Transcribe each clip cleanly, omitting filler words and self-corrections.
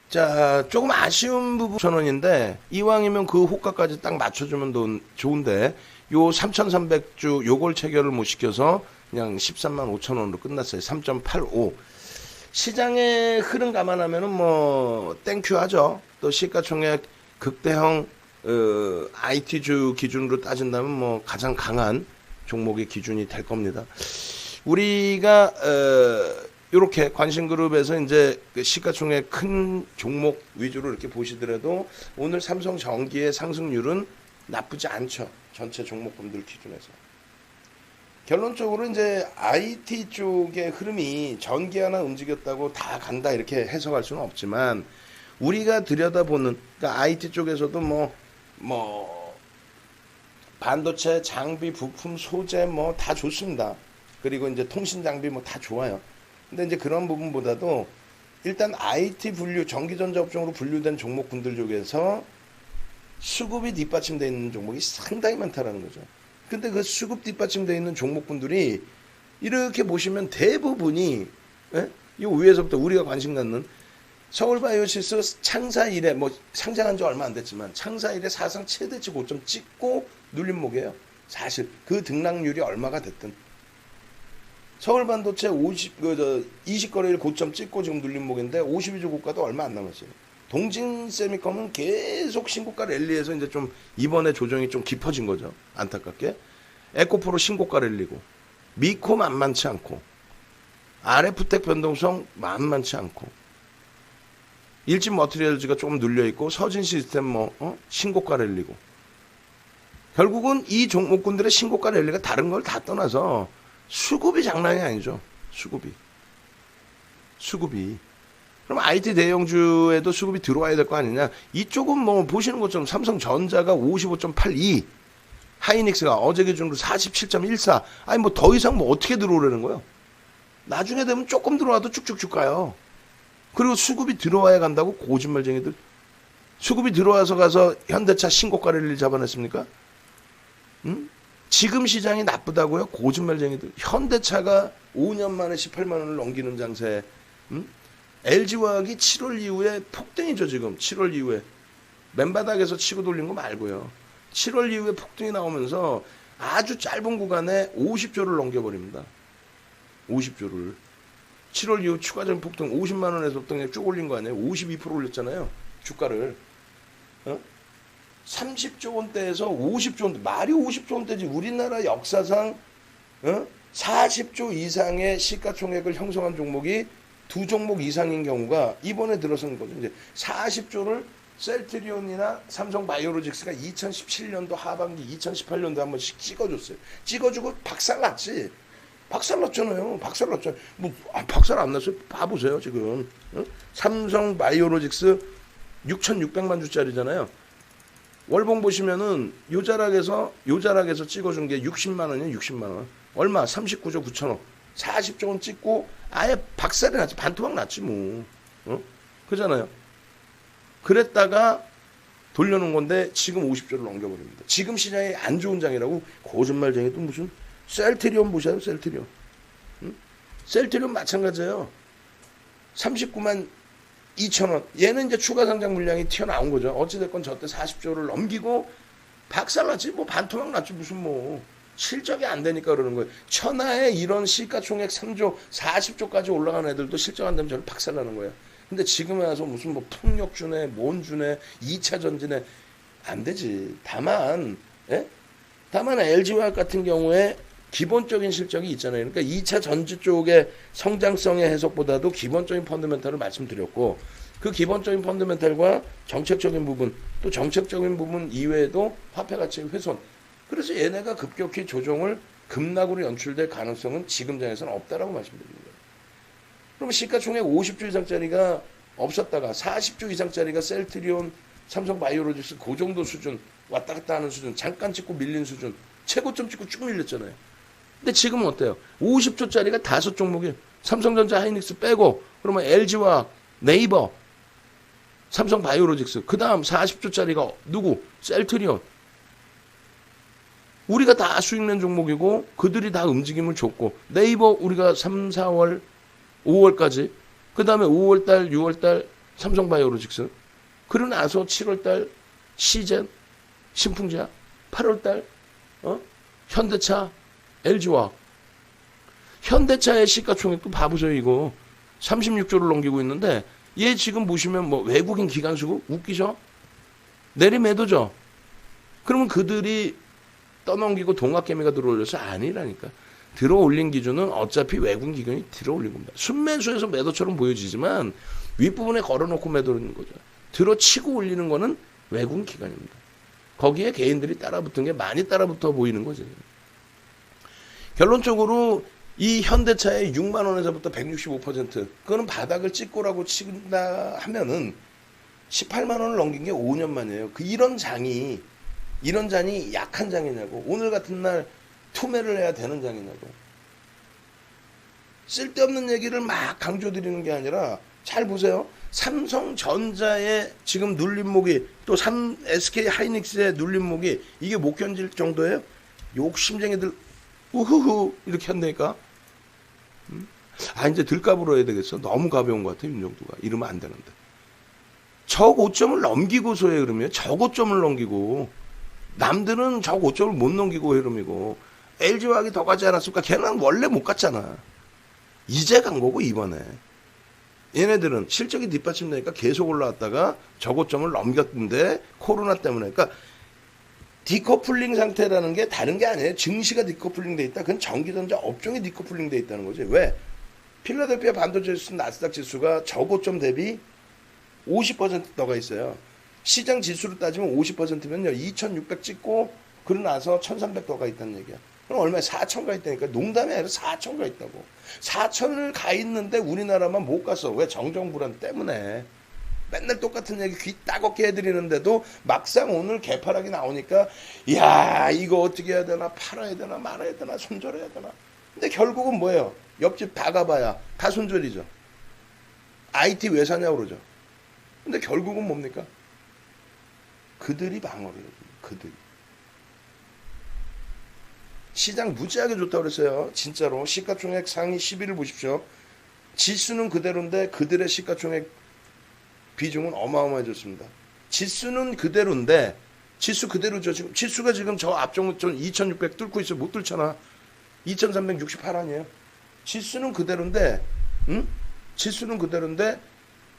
자, 조금 아쉬운 부분 5,000원인데 이왕이면 그 호가까지 딱 맞춰주면 좋은데 요 3,300주 요걸 체결을 못 시켜서 그냥 13만 5천 원으로 끝났어요. 3.85. 시장의 흐름 감안하면은 뭐 땡큐 하죠. 또 시가총액 극대형 IT주 기준으로 따진다면 뭐 가장 강한 종목의 기준이 될 겁니다. 우리가 이렇게 관심그룹에서 이제 시가총액 큰 종목 위주로 이렇게 보시더라도 오늘 삼성전기의 상승률은 나쁘지 않죠. 전체 종목군들 기준에서. 결론적으로 이제 IT 쪽의 흐름이 전기 하나 움직였다고 다 간다 이렇게 해석할 수는 없지만 우리가 들여다보는 그러니까 IT 쪽에서도 뭐 반도체, 장비, 부품, 소재 뭐 다 좋습니다. 그리고 이제 통신 장비 뭐 다 좋아요. 근데 이제 그런 부분보다도 일단 IT 분류, 전기전자 업종으로 분류된 종목군들 중에서 수급이 뒷받침되어 있는 종목이 상당히 많다라는 거죠. 근데 그 수급 뒷받침되어 있는 종목군들이 이렇게 보시면 대부분이 이 위에서부터 우리가 관심 갖는 서울바이오시스 창사 이래 뭐 상장한 지 얼마 안 됐지만 창사 이래 사상 최대치 고점 찍고 눌림목이에요. 사실 그 등락률이 얼마가 됐든 서울반도체 20거래일 고점 찍고 지금 눌림목인데 52주 고가도 얼마 안 남았어요. 동진세미컴은 계속 신고가 랠리에서 이제 좀 이번에 조정이 좀 깊어진 거죠. 안타깝게. 에코프로 신고가 랠리고 미코 만만치 않고 RF텍 변동성 만만치 않고 일진 머티리얼즈가 조금 눌려있고 서진 시스템 신고가 랠리고 결국은 이 종목군들의 신고가 랠리가 다른 걸 다 떠나서 수급이 장난이 아니죠. 수급이. 그럼 IT 대형주에도 수급이 들어와야 될 거 아니냐. 이쪽은 뭐 보시는 것처럼 삼성전자가 55.82 하이닉스가 어제 기준으로 47.14 아니 뭐 더 이상 뭐 어떻게 들어오려는 거예요. 나중에 되면 조금 들어와도 쭉쭉쭉 가요. 그리고 수급이 들어와야 간다고 고집말쟁이들. 수급이 들어와서 가서 현대차 신고가를 잡아냈습니까? 응? 지금 시장이 나쁘다고요? 고집말쟁이들. 현대차가 5년 만에 18만 원을 넘기는 장세에 LG화학이 7월 이후에 폭등이죠. 지금 7월 이후에 맨바닥에서 치고 돌린 거 말고요. 7월 이후에 폭등이 나오면서 아주 짧은 구간에 50조를 넘겨버립니다. 50조를. 7월 이후 추가적인 폭등 50만 원에서부터 쭉 올린 거 아니에요. 52% 올렸잖아요. 주가를. 30조 원대에서 50조 원대. 말이 50조 원대지. 우리나라 역사상 40조 이상의 시가총액을 형성한 종목이 두 종목 이상인 경우가 이번에 들어선 거죠. 이제 40조를 셀트리온이나 삼성바이오로직스가 2017년도 하반기, 2018년도 한 번씩 찍어줬어요. 찍어주고 박살났지. 박살났잖아요. 박살났잖아요. 박살 안 났어요. 봐보세요, 지금. 삼성바이오로직스 6,600만 주짜리잖아요. 월봉 보시면은 요자락에서 찍어준 게 60만 원이에요. 60만 원. 얼마? 39조 9천억. 40조 원 찍고 아예 박살이 났지. 반토막 났지 뭐. 그잖아요. 그랬다가 돌려놓은 건데 지금 50조를 넘겨버립니다. 지금 시장이 안 좋은 장이라고 거짓말쟁이 또 무슨 셀트리온 보셔요. 셀트리온. 셀트리온 마찬가지예요. 39만 2천 원. 얘는 이제 추가 상장 물량이 튀어나온 거죠. 어찌됐건 저때 40조를 넘기고 박살났지. 뭐 반토막 났지. 무슨 뭐 실적이 안 되니까 그러는 거예요. 천하에 이런 시가총액 3조 40조까지 올라간 애들도 실적 안 되면 저는 박살나는 거예요. 근데 지금에 와서 무슨 뭐 풍력주네 뭔주네 2차 전지네 안 되지. 다만 LG화학 같은 경우에 기본적인 실적이 있잖아요. 그러니까 2차 전지 쪽의 성장성의 해석보다도 기본적인 펀더멘탈을 말씀드렸고 그 기본적인 펀더멘탈과 정책적인 부분 또 정책적인 부분 이외에도 화폐가치 훼손 그래서 얘네가 급격히 조정을 급락으로 연출될 가능성은 지금 장에서는 없다라고 말씀드립니다. 그럼 시가총액 50조 이상짜리가 없었다가 40조 이상짜리가 셀트리온, 삼성바이오로직스 그 정도 수준 왔다 갔다 하는 수준 잠깐 찍고 밀린 수준 최고점 찍고 쭉 밀렸잖아요. 근데 지금은 어때요? 50조짜리가 5종목이에요. 삼성전자 하이닉스 빼고 그러면 LG화학, 네이버, 삼성바이오로직스 그 다음 40조짜리가 누구? 셀트리온. 우리가 다 수익낸 종목이고 그들이 다 움직임을 줬고 네이버 우리가 3, 4월, 5월까지 그 다음에 5월달, 6월달 삼성바이오로직스. 그러고 나서 7월달 시젠, 신풍제약, 8월달 현대차, LG화학. 현대차의 시가총액도 봐보세요. 이거 36조를 넘기고 있는데 얘 지금 보시면 뭐 외국인 기관수고 웃기죠? 내리매도죠? 그러면 그들이 떠넘기고 동학개미가 들어올려서 아니라니까. 들어올린 기준은 어차피 외국인 기관이 들어올린 겁니다. 순매수에서 매도처럼 보여지지만 윗부분에 걸어놓고 매도하는 거죠. 들어치고 올리는 거는 외국인 기관입니다. 거기에 개인들이 따라붙은 게 많이 따라붙어 보이는 거죠. 결론적으로 이 현대차의 6만 원에서부터 165%, 그거는 바닥을 찍고라고 친다 하면은 18만 원을 넘긴 게 5년 만이에요. 이런 장이 약한 장이냐고. 오늘 같은 날 투매를 해야 되는 장이냐고. 쓸데없는 얘기를 막 강조드리는 게 아니라 잘 보세요. 삼성전자의 지금 눌림목이 또 SK 하이닉스의 눌림목이 이게 못 견딜 정도예요. 욕심쟁이들 우후후 이렇게 한다니까. 이제 들값으로 해야 되겠어. 너무 가벼운 것 같아 윤정두가. 이러면 안 되는데. 저 고점을 넘기고서 해 그러면 저 고점을 넘기고 남들은 저 고점을 못 넘기고 흐름이고 LG화학이 더 가지 않았을까? 걔는 원래 못 갔잖아. 이제 간 거고 이번에. 얘네들은 실적이 뒷받침되니까 계속 올라왔다가 저고점을 넘겼는데 코로나 때문에. 그러니까 디커플링 상태라는 게 다른 게 아니에요. 증시가 디커플링 돼 있다. 그건 전기전자 업종이 디커플링 돼 있다는 거지. 왜? 필라델피아 반도체 지수 나스닥 지수가 저고점 대비 50% 더가 있어요. 시장 지수로 따지면 50%면요. 2600 찍고 그러고 나서 1300 더가 있다는 얘기야. 그럼 얼마에 4000가 있다니까. 농담이 아니라 4000가 있다고. 4000을 가 있는데 우리나라만 못 갔어. 왜? 정정 불안 때문에. 맨날 똑같은 얘기 귀 따갑게 해드리는데도 막상 오늘 개파락이 나오니까 야 이거 어떻게 해야 되나, 팔아야 되나 말아야 되나 손절해야 되나. 근데 결국은 뭐예요? 옆집 다 가봐야 다 손절이죠. IT 왜 사냐고 그러죠. 근데 결국은 뭡니까? 그들이 방어를 해요. 그들이. 시장 무지하게 좋다고 그랬어요. 진짜로. 시가총액 상위 10위를 보십시오. 지수는 그대로인데 그들의 시가총액 비중은 어마어마해졌습니다. 지수는 그대로인데 지수 그대로죠. 지금 지수가 지금 저 앞쪽 2600 뚫고 있어. 못 뚫잖아. 2368 아니에요. 지수는 그대로인데 지수는 그대로인데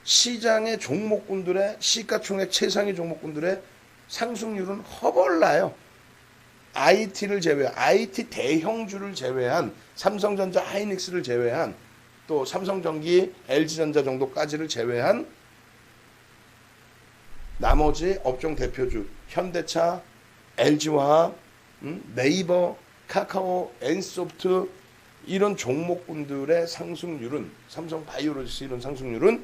시장의 종목군들의 시가총액 최상위 종목군들의 상승률은 허벌나요. IT를 제외한 IT 대형주를 제외한 삼성전자 하이닉스를 제외한 또 삼성전기 LG전자 정도까지를 제외한 나머지 업종 대표주 현대차, LG화학, 네이버, 카카오, 엔소프트 이런 종목군들의 상승률은 삼성바이오로직스 이런 상승률은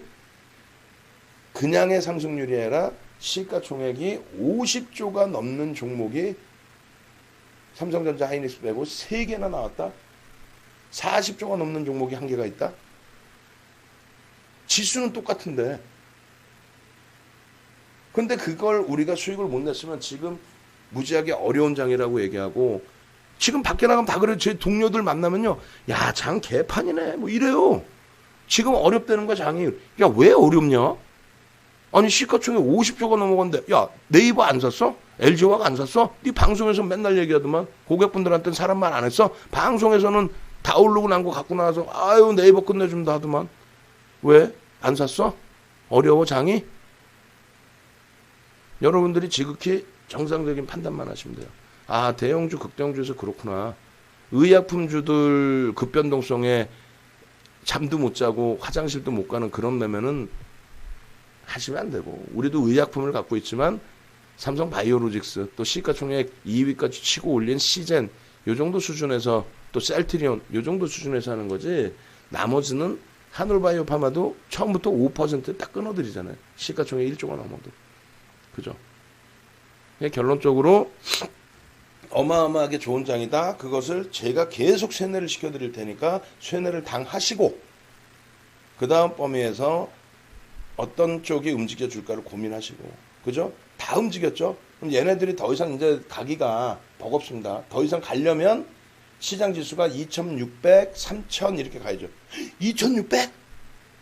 그냥의 상승률이 아니라 시가총액이 50조가 넘는 종목이 삼성전자 하이닉스 빼고 3개나 나왔다. 40조가 넘는 종목이 1개가 있다. 지수는 똑같은데. 근데 그걸 우리가 수익을 못 냈으면 지금 무지하게 어려운 장이라고 얘기하고 지금 밖에 나가면 다 그래요. 제 동료들 만나면요. 야, 장 개판이네. 뭐 이래요. 지금 어렵다는 거야, 장이. 야, 왜 어렵냐? 아니, 시가총액 50조가 넘어갔는데, 야, 네이버 안 샀어? LG화학 안 샀어? 네 방송에서 맨날 얘기하더만. 고객분들한테는 사람 말 안 했어? 방송에서는 다 오르고 난 거 갖고 나와서, 아유, 네이버 끝내준다 하더만. 왜? 안 샀어? 어려워, 장이? 여러분들이 지극히 정상적인 판단만 하시면 돼요. 아, 대형주, 극대형주에서 그렇구나. 의약품주들 급변동성에 잠도 못 자고 화장실도 못 가는 그런 매매는 하시면 안 되고, 우리도 의약품을 갖고 있지만 삼성바이오로직스 또 시가총액 2위까지 치고 올린 시젠 요 정도 수준에서 또 셀트리온 요 정도 수준에서 하는 거지. 나머지는 한올바이오파마도 처음부터 5% 딱 끊어드리잖아요. 시가총액 1조가 넘어도. 그죠? 결론적으로 어마어마하게 좋은 장이다. 그것을 제가 계속 쇠뇌를 시켜드릴 테니까 쇠뇌를 당하시고 그 다음 범위에서 어떤 쪽이 움직여줄까를 고민하시고. 그죠? 다 움직였죠? 그럼 얘네들이 더 이상 이제 가기가 버겁습니다. 더 이상 가려면 시장 지수가 2600, 3000 이렇게 가야죠. 2600?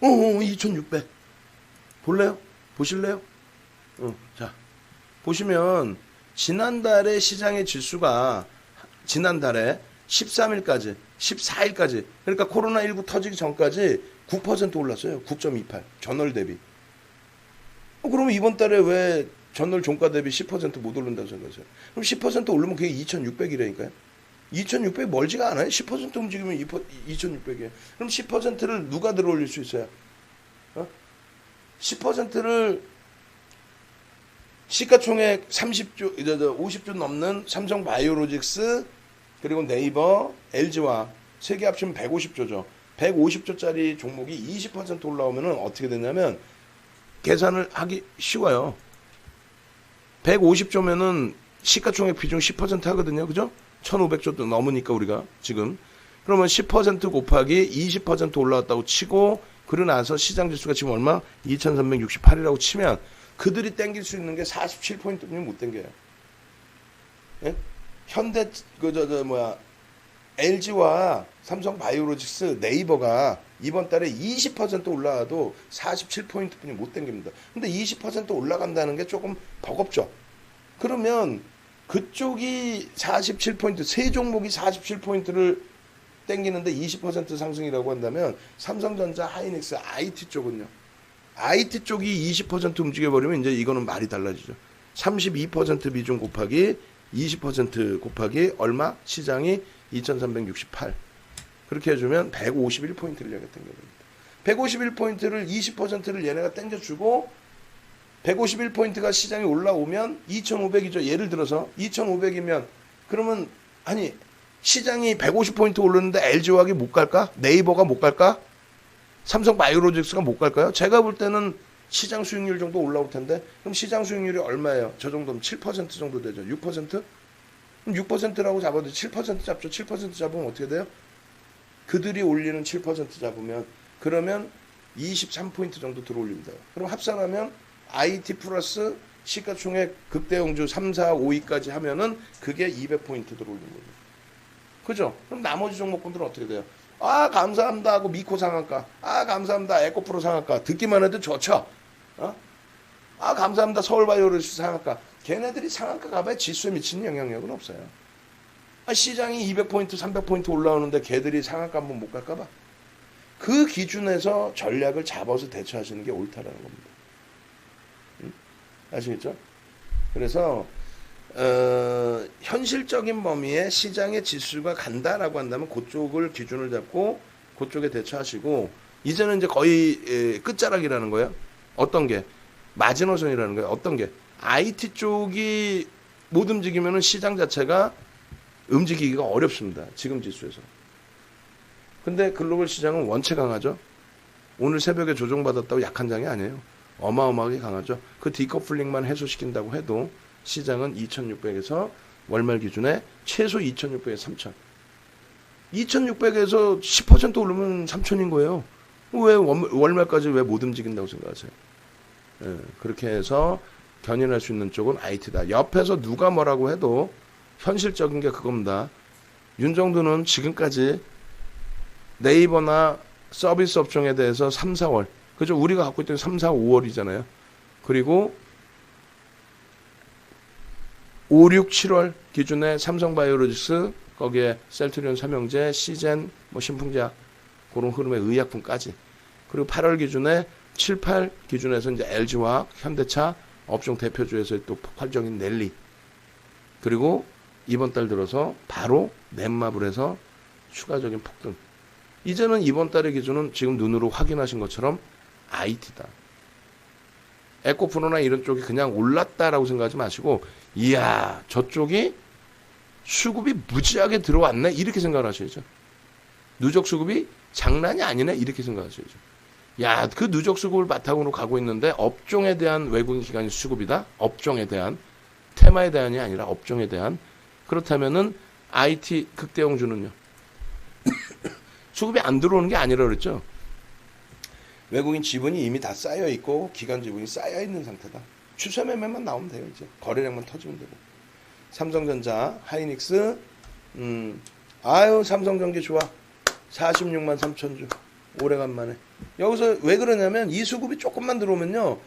2600. 볼래요? 보실래요? 자, 보시면 지난달에 시장의 지수가 지난달에 13일까지, 14일까지 그러니까 코로나19 터지기 전까지 9% 올랐어요. 9.28 전월 대비. 그러면 이번 달에 왜 전월 종가 대비 10%못 오른다고 생각하세요? 그럼 10% 오르면 그게 2,600이라니까요. 2,600 멀지가 않아요. 10% 움직이면 2,600이에요. 그럼 10%를 누가 들어올릴 수 있어요? 10%를 시가총액 30조, 50조 넘는 삼성 바이오로직스, 그리고 네이버, LG와 세 개 합치면 150조죠. 150조짜리 종목이 20% 올라오면 어떻게 되냐면 계산을 하기 쉬워요. 150조면은 시가총액 비중 10% 하거든요. 그죠? 1,500조도 넘으니까 우리가 지금. 그러면 10% 곱하기 20% 올라왔다고 치고 그러고 나서 시장 지수가 지금 얼마? 2,368이라고 치면 그들이 땡길 수 있는 게 47포인트뿐이 못 땡겨요. 예? 현대 LG와 삼성 바이오로직스, 네이버가 이번 달에 20% 올라와도 47포인트뿐이 못 땡깁니다. 근데 20% 올라간다는 게 조금 버겁죠. 그러면 그쪽이 47포인트, 세 종목이 47포인트를 땡기는데 20% 상승이라고 한다면 삼성전자, 하이닉스, IT 쪽은요. IT 쪽이 20% 움직여버리면 이제 이거는 말이 달라지죠. 32% 비중 곱하기 20% 곱하기 얼마? 시장이 2368. 그렇게 해주면 151포인트를 얘가 땡겨줍니다. 151포인트를 20%를 얘네가 땡겨주고 151포인트가 시장이 올라오면 2500이죠. 예를 들어서 2500이면 그러면 아니 시장이 150포인트 오르는데 LG화학이 못 갈까? 네이버가 못 갈까? 삼성 바이오로직스가 못 갈까요? 제가 볼 때는 시장 수익률 정도 올라올 텐데 그럼 시장 수익률이 얼마예요? 저 정도면 7% 정도 되죠. 6%? 그럼 6%라고 잡아도 7% 잡죠. 7% 잡으면 어떻게 돼요? 그들이 올리는 7% 잡으면 그러면 23포인트 정도 들어올립니다. 그럼 합산하면 IT 플러스 시가총액 극대형주 3, 4, 5위까지 하면은 그게 200포인트 들어올리는 거죠. 그죠? 그럼 나머지 종목군들은 어떻게 돼요? 아 감사합니다 하고 미코 상한가, 아 감사합니다 에코프로 상한가, 듣기만 해도 좋죠. 아 감사합니다 서울바이오로직스 상한가. 걔네들이 상한가 가봐야 지수에 미치는 영향력은 없어요. 아, 시장이 200포인트 300포인트 올라오는데 걔들이 상한가 한번 못 갈까봐. 그 기준에서 전략을 잡아서 대처하시는 게 옳다라는 겁니다. 아시겠죠? 그래서 현실적인 범위에 시장의 지수가 간다라고 한다면 그쪽을 기준을 잡고 그쪽에 대처하시고 이제는 이제 거의 끝자락이라는 거예요. 어떤 게? 마지노선이라는 거예요. 어떤 게? IT 쪽이 못 움직이면 시장 자체가 움직이기가 어렵습니다. 지금 지수에서. 근데 글로벌 시장은 원체 강하죠. 오늘 새벽에 조정받았다고 약한 장이 아니에요. 어마어마하게 강하죠. 그 디커플링만 해소시킨다고 해도 시장은 2,600에서 월말 기준에 최소 2,600에서 3,000. 2,600에서 10% 오르면 3,000인 거예요. 왜 월말까지 왜 못 움직인다고 생각하세요? 예, 그렇게 해서 견인할 수 있는 쪽은 IT다. 옆에서 누가 뭐라고 해도 현실적인 게 그겁니다. 윤정두는 지금까지 네이버나 서비스 업종에 대해서 3, 4월, 그죠? 우리가 갖고 있던 3, 4, 5월이잖아요. 그리고 5, 6, 7월 기준에 삼성바이오로직스, 거기에 셀트리온 삼형제, 시젠, 뭐 신풍제약, 그런 흐름의 의약품까지. 그리고 8월 기준에 7, 8 기준에서 이제 LG화학, 현대차, 업종 대표주에서의 또 폭발적인 랠리. 그리고 이번 달 들어서 바로 넷마블 해서 추가적인 폭등. 이제는 이번 달의 기준은 지금 눈으로 확인하신 것처럼 IT다. 에코프로나 이런 쪽이 그냥 올랐다라고 생각하지 마시고 이야 저쪽이 수급이 무지하게 들어왔네 이렇게 생각을 하셔야죠. 누적 수급이 장난이 아니네 이렇게 생각하셔야죠. 야, 그 누적 수급을 바탕으로 가고 있는데 업종에 대한 외국인 기관의 수급이다. 업종에 대한 테마에 대한이 아니라 업종에 대한. 그렇다면은 IT 극대형주는요. 수급이 안 들어오는 게 아니라 그랬죠. 외국인 지분이 이미 다 쌓여 있고 기관 지분이 쌓여 있는 상태다. 추세 매매만 나오면 돼요. 이제 거래량만 터지면 되고. 삼성전자, 하이닉스, 아유 삼성전기 좋아. 46만 3천 주. 오래간만에. 여기서 왜 그러냐면 이 수급이 조금만 들어오면요.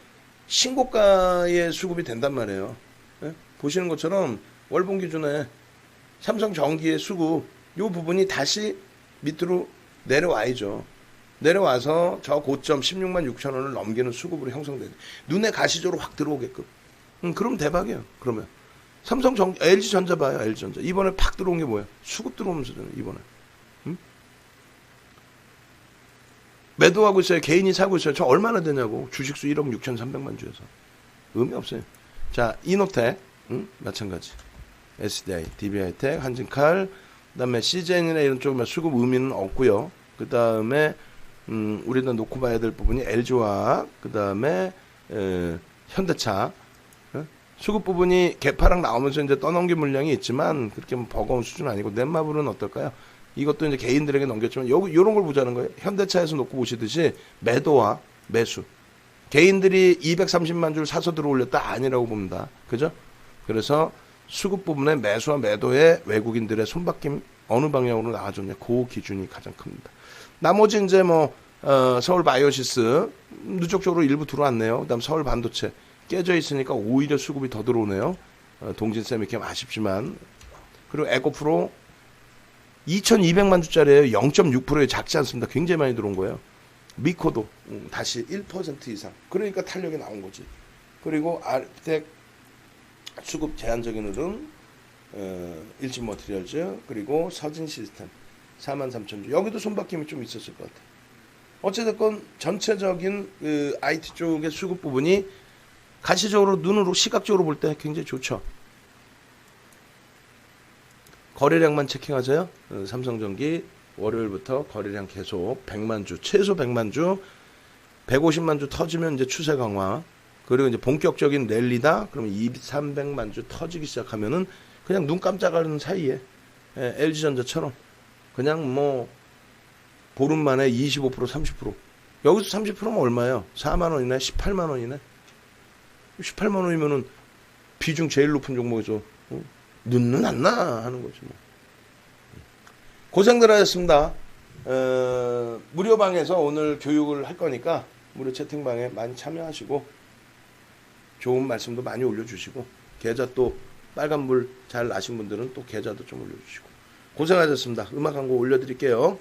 신고가의 수급이 된단 말이에요. 예? 보시는 것처럼 월봉 기준에 삼성전기의 수급 요 부분이 다시 밑으로 내려와야죠. 내려와서 저 고점 16만 6천 원을 넘기는 수급으로 형성돼요. 눈에 가시적으로 확 들어오게끔. 그럼 대박이에요. 그러면 LG전자 봐요. LG전자 이번에 팍 들어온 게 뭐야? 수급 들어오면서잖아요. 이번에. 매도하고 있어요. 개인이 사고 있어요. 저 얼마나 되냐고. 주식수 1억 6,300만 주에서. 의미 없어요. 자, 이노텍 마찬가지. SDI, DB하이텍, 한진칼, 그다음에 CJN이나 이런 쪽은 수급 의미는 없고요. 그다음에 우리는 놓고 봐야 될 부분이 LG화학, 그다음에 현대차. 수급 부분이 개파락 나오면서 이제 떠넘긴 물량이 있지만 그렇게 버거운 수준 아니고 넷마블은 어떨까요? 이것도 이제 개인들에게 넘겼지만 요런 걸 보자는 거예요. 현대차에서 놓고 보시듯이 매도와 매수. 개인들이 230만 줄 사서 들어올렸다 아니라고 봅니다. 그죠? 그래서 수급 부분의 매수와 매도에 외국인들의 손바뀜 어느 방향으로 나와줬냐. 그 기준이 가장 큽니다. 나머지 이제 서울 바이오시스 누적적으로 일부 들어왔네요. 그다음 서울 반도체 깨져 있으니까 오히려 수급이 더 들어오네요. 동진쌤 이렇게 아쉽지만. 그리고 에코프로 2,200만 주짜리예요. 0.6%에 작지 않습니다. 굉장히 많이 들어온 거예요. 미코도 다시 1% 이상. 그러니까 탄력이 나온 거지. 그리고 아르텍 수급 제한적인 흐름, 일진머티리얼즈, 그리고 서진시스템 43,000주. 여기도 손바뀜이 좀 있었을 것 같아요. 어찌됐건 전체적인 IT 쪽의 수급 부분이 가시적으로 눈으로 시각적으로 볼 때 굉장히 좋죠. 거래량만 체킹하세요. 삼성전기 월요일부터 거래량 계속 100만 주, 최소 100만 주, 150만 주 터지면 이제 추세 강화. 그리고 이제 본격적인 랠리다. 그러면 300만 주 터지기 시작하면은 그냥 눈 깜짝하는 사이에 LG전자처럼 그냥 보름 만에 25% 30%. 여기서 30%면 얼마예요? 4만 원이네, 18만 원이네. 18만 원이면은 비중 제일 높은 종목에서 눈은 안 나 하는 거지 뭐. 고생들 하셨습니다. 무료방에서 오늘 교육을 할 거니까 무료 채팅방에 많이 참여하시고 좋은 말씀도 많이 올려주시고 계좌 또 빨간불 잘 나신 분들은 또 계좌도 좀 올려주시고 고생하셨습니다. 음악 한 곡 올려드릴게요.